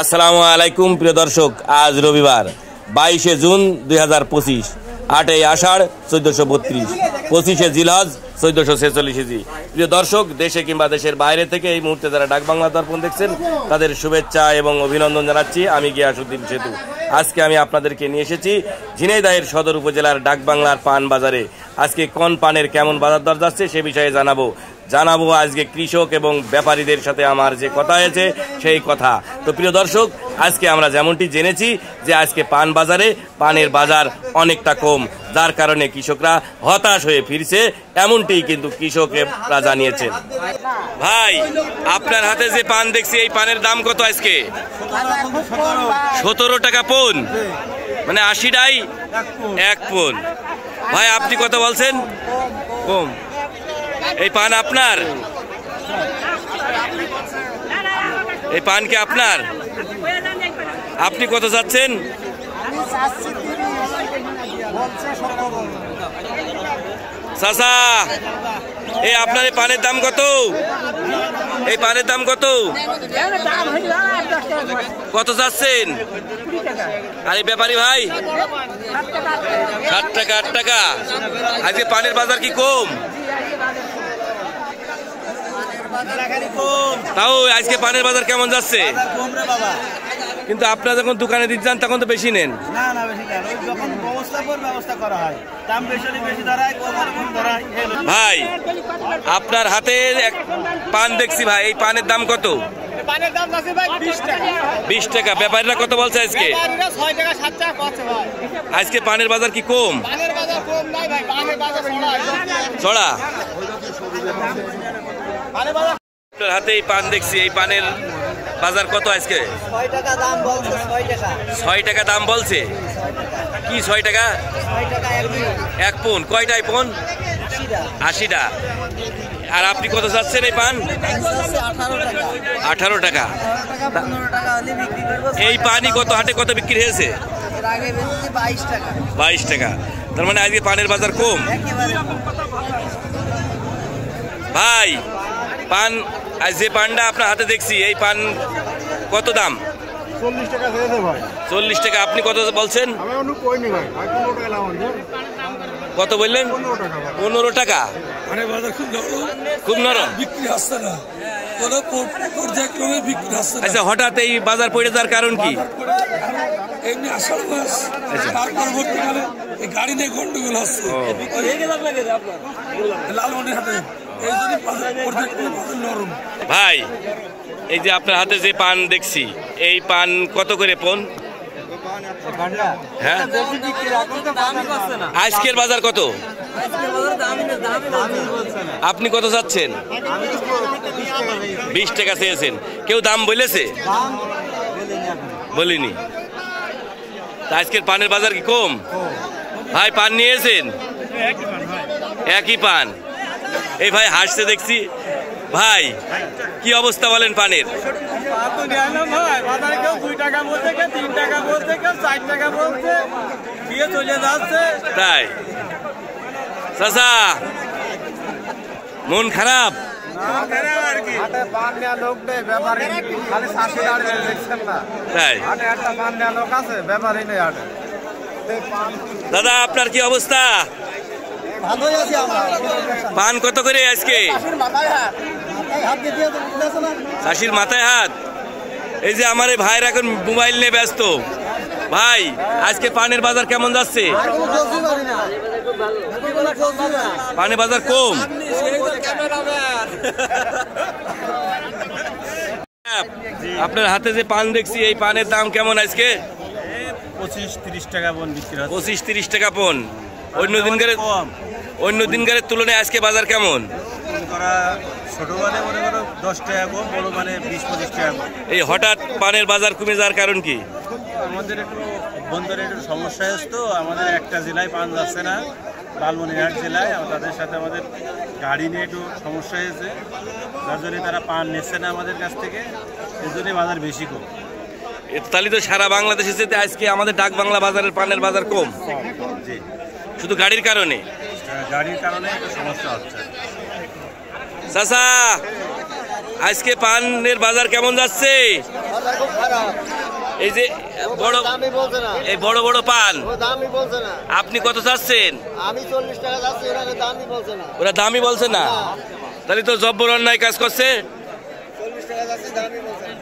আসসালামু আলাইকুম প্রিয় দর্শক, আজ রবিবার 22 জুন 2025, 8 আষাঢ় 1432, 25 জিলহজ 1446 হিজরি। প্রিয় দর্শক, দেশে কিংবা দেশের বাইরে থেকে এই মুহূর্তে যারা ডাক বাংলা দর্পণ দেখছেন তাদের শুভেচ্ছা এবং অভিনন্দন জানাচ্ছি। আমি গিয়াসউদ্দিন সেতু। আজকে আমি আপনাদেরকে নিয়ে এসেছি ঝিনাইদহের সদর উপজেলার ডাক বাংলার পান বাজারে। আজকে কোন পানের কেমন বাজার দর যাচ্ছে সে বিষয়ে জানাবো আজকে কৃষক এবং ব্যাপারীদের সাথে আমার যে কথা হয়েছে সেই কথা। তো প্রিয় দর্শক, আজকে আমরা যেমনটি জেনেছি যে আজকে পান বাজারে পানের বাজার অনেকটা কম, যার কারণে কৃষকরা হতাশ হয়ে ফিরছে, এমনটি কিন্তু কৃষকরা জানিয়েছেন। ভাই, আপনার হাতে যে পান দেখছি এই পানের দাম কত আজকে? 17 টাকা পন, মানে 80টাই এক পন। ভাই, আপনি কত বলছেন? কম। এই পান আপনার? এই পান কি আপনার? আপনি কত যাচ্ছেন? চাচা, এই আপনার এই পানের দাম কত? এই পানের দাম কত? কত যাচ্ছেন? আর এই ব্যাপারী ভাই 7 টাকা 8 টাকা। আজকে পানের বাজার কি কম? তাও আজকে পানের বাজার কেমন যাচ্ছে? কিন্তু আপনারা যখন দোকানে দিতে যান তখন তো বেশি নেন। ভাই, আপনার হাতে পান দেখছি ভাই, এই পানের দাম কত? 20 টাকা। ব্যাপারীরা কত বলছে আজকে? আজকে পানের বাজার কি কম? ছড়া। আপনার হাতে এই পান দেখছি, এই পানের বাজার কত আজকে? 6 টাকা দাম বলছে। কি 6 টাকা? এক পন। কয়টাই পন? 80টা। আর আপনি কত যাচ্ছেন এই পান? 18 টাকা। এই পানই কত হাটে কত বিক্রি হয়েছে? 22 টাকা। তার মানে আজকে পানের বাজার কম। ভাই, পান যে পানটা আপনার হাতে দেখছি এই পান কত দাম? 40 টাকা। 40 টাকা। আপনি কত বলছেন? কত বললেন? 15 টাকা। খুব নরম। আচ্ছা, হঠাৎ এই বাজার পড়ে যাওয়ার কারণ কি? গাড়ি নিয়ে গন্ডগোল হচ্ছে। ভাই, এই যে আপনার হাতে যে পান দেখছি এই পান কত করে পন? হ্যাঁ, আজকের বাজার কত? আপনি কত যাচ্ছেন? 20 টাকা চেয়েছেন। কেউ দাম বলেছে? বলিনি। আজকের পানের বাজার কি কম? ভাই, পান নিয়েছেন? একই পান। এই ভাই হাসতে দেখছি। ভাই, কি অবস্থা বলেন পানের? তাই? চাচা, মন খারাপ? দাদা, আপনার কি অবস্থা? পান কত করে আজকে? চাষির মাথায় হাত। এই যে আমার এই ভাইয়ের এখন মোবাইল নিয়ে ব্যস্ত। ভাই, আজকে পানের বাজার কেমন যাচ্ছে? পানের বাজার কম। আপনার হাতে যে পান দেখছি এই পানের দাম কেমন আজকে? 25-30 টাকা পন বিক্রি হচ্ছে। 25-30 টাকা পন। অন্য দিনকারের তুলনায় আজকে বাজার কেমন? ছোট মানে মনে করো 10 টাকা কম, বড় মানে 20-25 টাকা কম। এই হঠাৎ পানের বাজার কমে যাওয়ার কারণ কি? আমাদের একটু অভ্যন্তরে একটু সমস্যা হচ্ছে। তো আমাদের একটা জেলায় পান যাচ্ছে না, লালমনিরহাট জেলায়। তাদের সাথে আমাদের গাড়ি নিয়ে একটু সমস্যা হয়েছে, যার জন্য তারা পান নিচ্ছে না আমাদের কাছ থেকে। এই জন্যই বাজার বেশি কম। তাহলে তো সারা বাংলাদেশে যেতে আজকে আমাদের ডাক বাংলা বাজারের পানের বাজার কম। জি, শুধু গাড়ির কারণে? গাড়ির কারণে একটু সমস্যা হচ্ছে। চাচা, আজকে পানের বাজার কেমন যাচ্ছে? বাজার খুব খারাপ। এই যে বড় দামই বলছে না, এই বড় বড় পান ও দামই বলছে না। আপনি কত চাচ্ছেন? আমি 40 টাকা যাচ্ছি, ওরা দামই বলছে না। ওরা দামই বলছে না, তাহলে তো জব্বর অন্যায় কাজ করছে। 40 টাকা যাচ্ছি, দামই বলছে না।